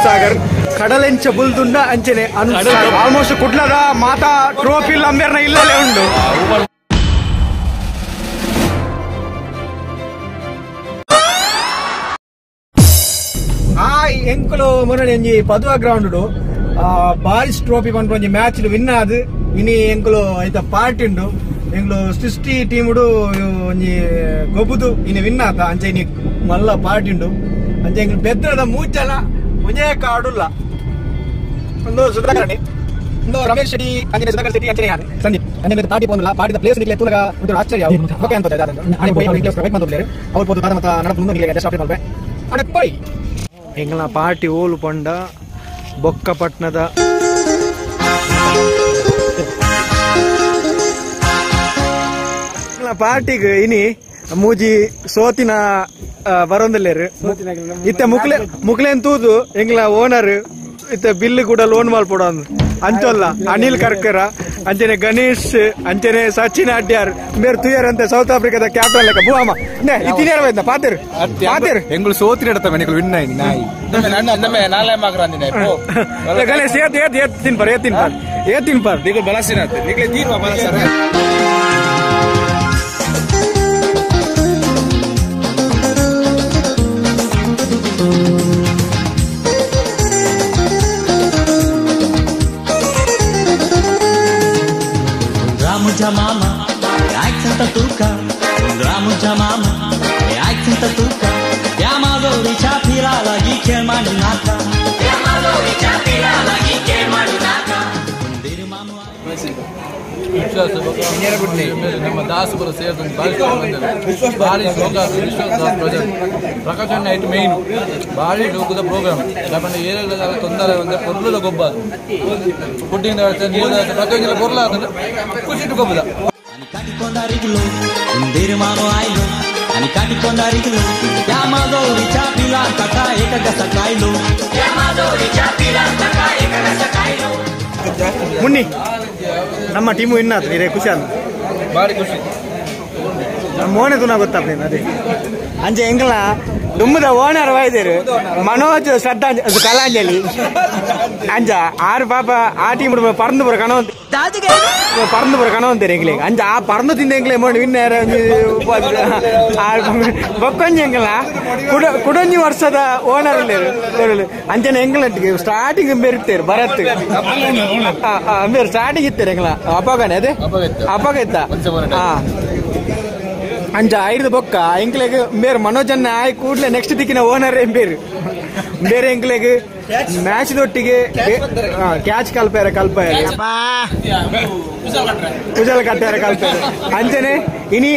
Sagar కడలెంచ బుల్దుండ అంచనే almost కుట్లదా మాతా ట్రోఫీలు అమ్మేరిన ఇళ్ళలే ఉండు ಎಂಕುಲು ಮೊನ್ನೆ ಪದುವ ಗ್ರೌಂಡ್ ಬಾರಿಸ್ ಟ್ರೋಫಿ ಪಂಡ ಮ್ಯಾಚ್ ವಿನ್ ಆದ್ ಇನಿ ಎಂಕುಲು ಐತ ಪಾರ್ಟಿ ಉಂಡು ಎಂಕ್ಲು ಸೃಷ್ಟಿ ಟೀಮುಡು ಗೊಬ್ಬುದು ಇನ್ನು ವಿನ್ ಆತ ಅಂಚೆ ಇನಿ ಮಲ್ಲ ಪಾರ್ಟಿ ಉಂಡು ಅಂಚೆ ಎಂಕ್ಲು ಬೆದ್ರದ ಮೂಜಲ ಮುಂಜೆ ಕಾಡುಲ್ಲ ಒಂದು ಸುಧಾಕರಣೆ ಒಂದು ರಮೇಶ್ ಶೆಟ್ಟಿ ಅಂಜನೆ ಸುಧಾಕರ್ ಶೆಟ್ಟಿ ಅಂಚನೆ ಯಾರು ಸಂದೀಪ್ ಅಂಜನೆ ಪಾರ್ಟಿ ಪೋಂದಿಲ್ಲ ಪಾರ್ಟಿದ ಪ್ಲೇಸ್ ನಿಕ್ಲೆ ತುಲಗ ಒಂದು ಆಶ್ಚರ್ಯ ಓಕೆ ಅಂತ ವೆಯ್ಟ್ ಮಾಡ್ತಾರೆ ಅವ್ರು ಪೋದು ತಾತ ಮತ ನಡ ಮುಂದೆ ನಿಕ್ಲೆ ಜಸ್ಟ್ ಅಪ್ಡೇಟ್ ಮಾಡ್ಬೆ ಅಡೆ ಪೈ ಎಂಗ್ಲ ಪಾರ್ಟಿ ಓಲು ಪಂಡ ಬೊಕ್ಕಪಟ್ನದ ಪಾರ್ಟಿಗೆ ಇನಿ ಮೂಜಿ ಸೋತಿನ ಬರೋದಿಲ್ಲೇರು ಇತ್ತ ಮುಕ್ಲೇನ್ ತೂದು ಎಂಗ್ಲ ಓನರ್ ಇತ್ತ ಬಿಲ್ ಕೂಡ ಲೋನ್ ಮಾಡ್ಕೊಡೋ ಅಂಚಲ್ಲ ಅನಿಲ್ ಕರ್ಕರ ಅಂಚನೆ ಗಣೇಶ್ ಅಂಚನೆ ಸಚಿನ್ ಅಡ್ಯಾರ್ ಮೇರ್ ತುಯರ್ ಅಂತ ಸೌತ್ ಆಫ್ರಿಕಾದ ಕ್ಯಾಪ್ಟನ್ ಲೆಕ್ಕ ಬುವಾಮ ಇತ್ತಿನೇರ ಪಾತಿರು ಪಾತಿರು ಎಂಗಳು ಸೋತಿ ನಡತವೆ ನಿಗಳು ವಿನ್ ಆಗಿ ನಾಯಿ ಗಣೇಶ್ ಏತ್ ತಿನ್ಪಾರ್ ಏತ್ ತಿನ್ಪಾರ್ ನಿಗಳು ಬಲಸಿನ ನಿಗಳು ತೀರ್ವ ಬಲಸರ Mama, ai tanta tuca, Ramuja mama, ai tanta tuca. Yamado richapira lagi kemani naka. Yamado richapira lagi kemani naka. Undiru mamu. ನಮ್ಮ ದಾಸಪುರ ಸೇರಿದಂತೆ ಭಾರಿ ಶೋಕ ವಿಶ್ವಾಸ ಪ್ರಾಜೆಕ್ಟ್ ಪ್ರಕಾಶನ ನೈಟ್ ಮೇಯ್ನು ಭಾರಿ ಲೋಕದ ಪ್ರೋಗ್ರಾಮ್ ಯಾಕಂದ್ರೆ ಏರಿಯಾಗಳೆಲ್ಲ ತೊಂದರೆ ಅಂದರೆ ಪೊರ್ಲುಲ ಗೊಬ್ಬ ಅದು ಫುಡ್ಡಿಂದ ನೀರು ಪ್ರಕಾಶನ ಪೊರ್ಲ ಅಂದ್ರೆ ಖುಷಿ ಗೊಬ್ಬದ ಮುನ್ನಿ ನಮ್ಮ ಟೀಮು ವಿನ್ ಆಯ್ತು ನೀರೇ ಖುಷಿ ಆದ ಭಾರಿ ಖುಷಿ ಮೋನೆ ತುನ ಗೊತ್ತಾಗ್ತೇನೆ ಅದೇ ಅಂಚೆ ಎಂಗ್ಲ ದುಮ್ಮದ ಓನರ್ ವೈದ್ಯರು ಮನೋಜ್ ಶ್ರದ್ಧಾಂಜಲಿ ಕಲಾಂಜಲಿ ಅಂಚ ಆರು ಪಾಪ ಆ ಟೀಮ್ ಪರಂದು ಬರ ಕಣವಂತ ಪರಂದು ಬರ ಕಣವಂತೇರಿ ಎಂಗ್ಲಿಗೆ ಅಂಚ ಆ ಪರಂದು ತಿಂದ ಎಂಗ್ಲೇ ಮೋಡಿ ವಿನ್ನರ್ ಬೊಕ್ಕೊಂಜಿ ಎಂಗ್ಲ ಕುಡೊಂಜಿ ವರ್ಷದ ಓನರ್ ಇಲ್ಲೇರು ಅಂಚನೆ ಎಂಗ್ಲಟ್ಟಿಗೆ ಸ್ಟಾರ್ಟಿಂಗ್ ಬೆರುತ್ತೇರು ಭರತ್ ಬೇರೆ ಸ್ಟಾರ್ಟಿಂಗ್ ಇತ್ತೇರು ಎಂಗ್ಲ ಅಪಗನೆ ಅದೇ ಅಪಗ ಇತ್ತ ಹಾ ಅಂಚ ಐದು ಬೊಕ್ಕ ಎಂಕ್ಲೆಗ್ ಬೇರೆ ಮನೋಜನ್ನ ಆಯ್ ಕೂಡ್ಲೆ ನೆಕ್ಸ್ಟ್ ದಿಕ್ಕಿನ ಓನರ್ ಬೇರೆ ಬೇರೆ ಎಂಕ್ಲೆಗ್ ಮ್ಯಾಚ್ ದೊಟ್ಟಿಗೆ ಕ್ಯಾಚ್ ಕಲ್ಪಾರ ಕುಜಲ್ ಕಟ್ಟಾರ ಕಲ್ಪಾರ ಅಂಚನೆ ಇನಿ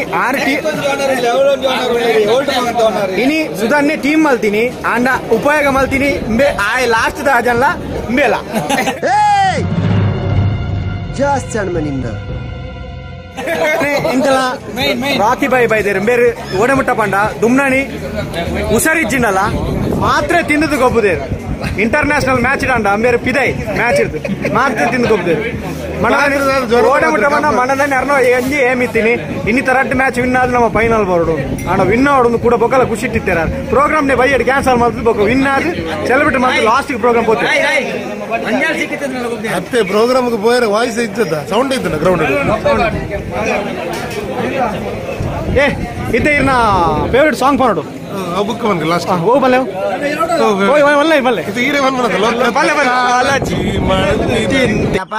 ಇನಿ ಸುಧಾನ್ನೆ ಟೀಮ್ ಮಲ್ತೀನಿ ಅಂಡ ಉಪಯೋಗ ಮಲ್ತೀನಿ ಆಯ್ ಲಾಸ್ಟ್ ದ ಅಜಲ್ಲ ಬೇಲ ಜಾಸ್ತಿ ಅಣ್ಮನಿಂದ ಎಂಕಲ ರಾಕಿ ಬಾಯಿ ಬೈದೇರು ಬೇರೆ ಓಡಮುಟ್ಟ ಪಂಡ ದುಮ್ನಾಣಿ ಉಸರಿಜ್ಜಿನಲ್ಲ ಮಾತ್ರ ತಿಂದದು ಗೊಬ್ಬುದೇರು ಇಂಟರ್ನ್ಯಾಷನಲ್ ಮ್ಯಾಚ್ ಇಡಂಡ ಬೇರೆ ಪಿದೈ ಮ್ಯಾಚ್ ಇರ್ದು ಮಾತ್ರ ತಿಂದು ಗೊಬ್ಬುದೇರು ಓಡಮುಟ್ಟ ಪಂಡ ಮನದಲ್ಲಿ ಯಾರನೋ ಎಂಜಿ ಏಮಿತ್ತೀನಿ ಇನ್ನಿ ತರಟ್ ಮ್ಯಾಚ್ ವಿನ್ ಆದ್ರೆ ನಮ್ಮ ಫೈನಲ್ ಬರೋಡು ಆಡ ವಿನ್ ಆಡೋದು ಕೂಡ ಬೊಕ್ಕಲ್ಲ ಖುಷಿ ಇಟ್ಟಿರ್ತಾರ ಪ್ರೋಗ್ರಾಮ್ ನೇ ಬೈಯಡ್ ಕ್ಯಾನ್ಸಲ್ ಮಾಡ್ತಿದ್ದು ಬೊಕ್ಕ ವಿನ್ ಆದ್ರೆ ಸೆಲೆಬ್ರೇಟ್ ಮಾಡಿ ಲಾಸ್ಟ್ ಪ್ರೋಗ್ರಾಮ್ ಹೋಗ್ತೀವಿ ಮತ್ತೆ ಪ್ರೋಗ್ರಾಮ್ ಹೋದ್ರೆ ವಾಯ್ಸ್ ಇದ್ದದ ಸೌಂಡ್ ಇದ್ದದ ಗ್ರೌಂಡ್ ಏ ಇದ್ದೆ ಇರ್ನ ಫೇವ್ರೇಟ್ ಸಾಂಗ್ ಪಾಡು ಬುಕ್ ಬಂದ ಲಾಸ್ಟ್ ಓ ಬಲ್ಲೆ ಬಲ್ಲೆ ಬಲ್ಲೆ ಇದು ಹೀರೆ ಬಂದ್ಬಿಡಲ್ಲ ಬಲ್ಲೆ ಬಲ್ಲೆ ಅಲಜಿ ಮಾಡ್ತಿದ್ದಪ್ಪ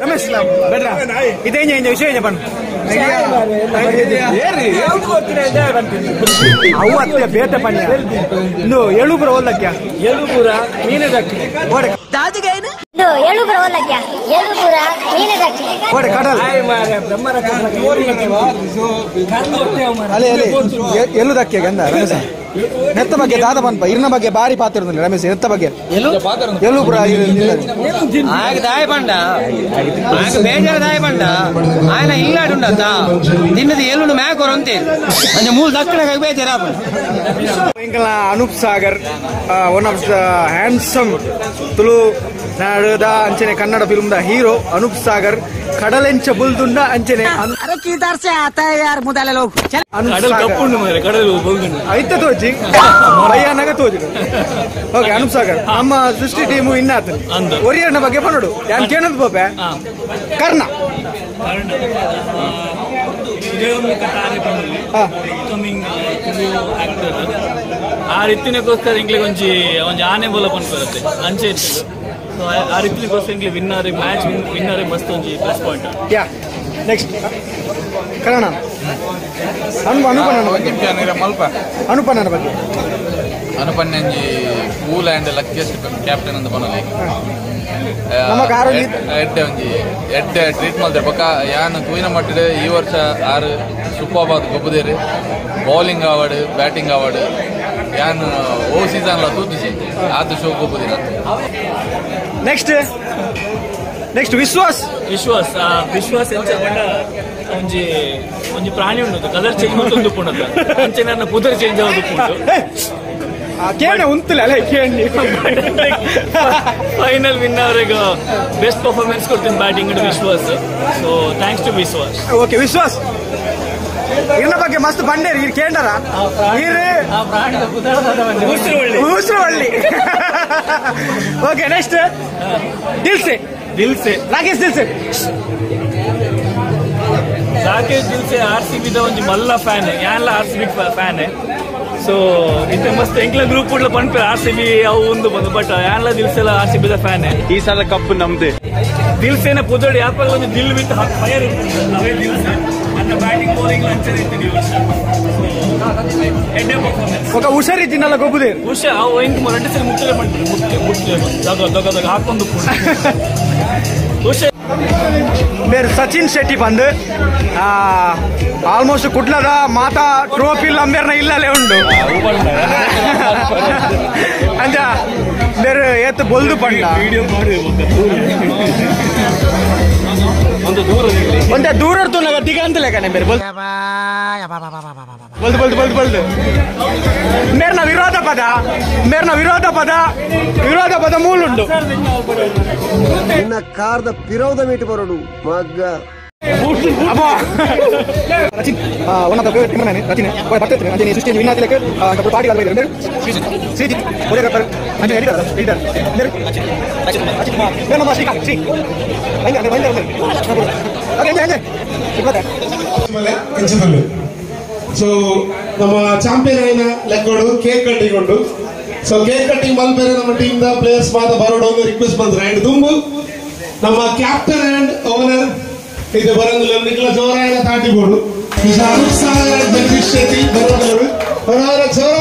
ರಮೇಶ್ ಬೇಡ್ರ ಇದೇಂಜ ವಿಷಯ ಬಣ್ಣ ಅವು ಅತ್ತೆ ಬೇಟ ಪಣ್ಣ ಇನ್ನು ಏಳುಪುರ ಓದಕ್ಕೆ ಏಳುಪುರ ಮೀನದಕ್ಕೆ ಏಳುಪುರ ಓದಕ್ಕೆ ಏಳುಪುರ ಮೀನದಕ್ಕೆ ಓಡೆ ಕಡಲ್ ಅಲೆ ಅಲೆ ಎಲ್ಲುದಕ್ಕೆ ಗಂಧ ರಮೇಶ ನೆತ್ತ ಬಗ್ಗೆ ದಾದ ಪನ್ಪ ಇರ್ನ ಬಗ್ಗೆ ಬಾರಿ ಪಾತಿರೋದಿಲ್ಲ ರಮೇಶ್ ನೆತ್ತ ಬಗ್ಗೆ ಎಲ್ಲುಪುರ దాయ పండ ಬೇಜಾರು దాయ పంಡ ఆయన ఇల్లాడు ఉండద్దా నిన్నది ఏళ్ళు మేకొరు అంతే అంటే మూడు దక్కడగా ಬೇಜಾರ ಇಂಕಲ Anoop Sagar one of the handsome Tulu ನಾಡದ ಅಂಚನೆ Kannada film the hero Anoop Sagar ಕಡಲೆಂಚ ಬುಲ್ದುಂಡ ಅಂಚನೆ अबे किधर से आता है यार मुदाले लोग चल ಕಡಲ್ ಕಪ್ಪುಂಡು ಮಾರೆ ಕಡಲು ಹೋಗುಂಡು ಐತ ತೋಜಿ ಭಯ್ಯನಾಗ ತೋಜಿಡು ಓಕೆ ಅನೂಪ್ ಸಾಗರ್ ನಮ್ಮ ಸೃಷ್ಟಿ ಟೀಮು ಇನ್ನಾತ ಒರಿಯರ್ನ ಬಗ್ಗೆ ಪನ್ನೋಡು ಯಾನ್ ಕೇನದ್ ಬೋಪೆ ಕರ್ಣ ಇದೇ ಒಂದು ಕಥಾರೆ ಬಂದಿಲ್ಲ ಕಮಿಂಗ್ ಆಕ್ಟರ್ ಆ ರೀತಿನಕ್ಕೋಸ್ಕರ ಇಂಗ್ಲಿಗೆ ಒಂಜಿ ಆನೆ ಬೋಲ ಪನ್ಕೊರತ್ತೆ ಅಂಚೆ ಇತ್ತು ಸೊ ಆ ರೀತಿಗೋಸ್ಕರ ಇಂಗ್ಲಿ ವಿನ್ನರ್ ಮ್ಯಾಚ್ ವಿನ್ನರ್ ಮಸ್ತ್ ಒಂಜಿ ಪ್ಲಸ್ ಪಾಯಿಂಟ್ ಯಾ ನೆಕ್ಸ್ಟ್ ಕರ್ಣ ಅನುಪನ್ನನ ಬಗ್ಗೆ ಅನುಪನ್ನನ ಬಗ್ಗೆ ಅನುಪನ್ನಂಜಿ ಕೂಲ್ ಆ್ಯಂಡ್ ಲಕ್ಕಿಯಸ್ಟ್ ಕ್ಯಾಪ್ಟನ್ ಅಂತ ಬನ್ನಲಿ ಎಡ್ಡೆ ಟ್ರೀಟ್ ಮಾಡ್ತಾರೆ ಬೊಕ್ಕ ಯಾನ್ ತೂಯಿನ ಮಟ್ಟಿಗೆ ಈ ವರ್ಷ ಆರು ಸೂಪರ್ ಗೊಬ್ಬದೇರಿ ಬೌಲಿಂಗ್ ಅವಾರ್ಡ್ ಬ್ಯಾಟಿಂಗ್ ಅವಾರ್ಡ್ ಯಾನ್ ಓ ಸೀಸನ್ ತೂತಿಸಿ ಆತ ಶೋ ಗೊಬ್ಬದಿನ ನೆಕ್ಸ್ಟ್ ವಿಶ್ವಾಸ್ ಎಂಚ ಪಂಡ ಒಂಜಿ ಪ್ರಾಣಿ ಉಂಟು ಕಲರ್ ಚೇಂಜ್ ಮಾಡ್ಕೊಂಡು ಉಪ್ಪುಂಡು ಅಂಚೆ ನನ್ನ ಪುದರ್ ಚೇಂಜ್ ಆಗೋದು ಉಪ್ಪುಂಟು ಕೇಳಿ ಉಂತಿಲ್ಲ ಅಲ್ಲ ಕೇಳಿ ಫೈನಲ್ ವಿನ್ನರ್ಗೆ ಬೆಸ್ಟ್ ಪರ್ಫಾರ್ಮೆನ್ಸ್ ಕೊಡ್ತೀನಿ batting Vishwas so thanks to Vishwas okay Vishwas ಇನ್ನ ಬಗ್ಗೆ ಮಸ್ತ್ ಬಂಡೇರಿ ಇಲ್ಲಿ ಕೇಂದ್ರ ಉಸಿರುವಳ್ಳಿ okay next Dilse Rakesh Dilse RCB ಒಂಜಿ ಮಲ್ಲ ಫ್ಯಾನ್ ಯಾನ್ಲ RCB ಫ್ಯಾನ್ ಸೊ ಇಂತ ಮಸ್ತ್ ಎಂಕ್ಲ ಗ್ರೂಪ್ ಉಡ್ಲ ಪನ್ಪೆ RCB ಅವು ಒಂದು ಬಂದು ಬಟ್ ಯಾನ್ಲ ದಿಲ್ಸೆಲ್ಲ RCB ಫ್ಯಾನ್ ಈ ಸಲ ಕಪ್ ನಮ್ದೆ ದಿಲ್ಸೆನ ಪುದೋಡಿ ಯಾಪಲ್ ಒಂದು ದಿಲ್ ವಿತ್ ಫೈರ್ ಅವೇ ದಿಲ್ಸೆ ನನ್ನ ಬ್ಯಾಟಿಂಗ್ ಬೌಲಿಂಗ್ ಅಂಚನೆ ಇತ್ತು ಎಡ್ಡೆ ಪರ್ಫಾರ್ಮೆನ್ಸ್ ఒక ಹುಷಾರಿದ್ದೀನಲ್ಲ ಗೊಬ್ಬುದೇ ಅವು ಹೆಂಗ್ ರೆಂಡು ಸಲ ಮುಟ್ಟಲೆ ಮಾಡ್ತಾರೆ ಹಾಕೊಂಡು ಬೇರೆ ಸಚಿನ್ ಶೆಟ್ಟಿ ಬಂದು ಆಲ್ಮೋಸ್ಟ್ ಕುಟ್ಲದ ಮಾತಾ ಟ್ರೋಫಿ ಲಂಬೇರ್ನ ಇಲ್ಲಲೇ ಉಂಡು ಅಂಜ ಬೇರೆ ಏತ್ ಬೊಲ್ದು ಪಂಡ ಒಂದೇ ದೂರ ದಿಗಂತ ಲೆಕ್ಕನೆ ಬೇರೆ ಬಲ್ದು ಮೇರ್ನ ವಿರೋಧ ಪದ ಮೂಲುಂಡು ನಿನ್ನ ಕಾರ್ದ ಪಿರೋದ ಮೀಟು ಬರೋಡು ಮಗ್ಗ Rachin one of the favourite team Rachin ಬರ್ತೈತೆ ಅಂಜನಿ ಸೃಷ್ಟಿ ವಿನ್ ಆದಿಲಕ್ಕೆ ಕಪ್ಪು ಪಾರ್ಟಿ ಆದಮೇಲೆ ಶ್ರೀಜಿತ್ ಕೊರಿಯೋಗ್ರಾಫರ್ ಅಂಜನಿ ಎಡಿಟರ್ ನಮ್ಮ ಶ್ರೀಕಾಂತ್ ಸೊ ನಮ್ಮ ಚಾಂಪಿಯನ್ ಆಯ್ನ ಲೆಕ್ಕೋಡು ಕೇಕ್ ಕಟ್ಟಿಕೊಂಡು ಸೊ ಕೇಕ್ ಕಟ್ಟಿಂಗ್ ಮಲ್ಪೇರೆ ನಮ್ಮ ಟೀಮ್ ದ ಪ್ಲೇಯರ್ಸ್ ಮಾತ ಬರೋಡು ಒಂದು ರಿಕ್ವೆಸ್ಟ್ ಬಂದ್ರೆ ಅಂಡ್ ತುಂಬು ನಮ್ಮ ಕ್ಯಾಪ್ಟನ್ ಅಂಡ್ ಓನರ್ ಇದು ಬರಂಗಿಲ್ಲ ನಿಖಲ ಜೋರಾಯನ ತಾಟಿಬೋಡು ಅನುಪ್ ಸಾಗರ್ ಜಗದೀಶ್ ಶೆಟ್ಟಿ ಬರೋದು ಅವರ ಜೋರ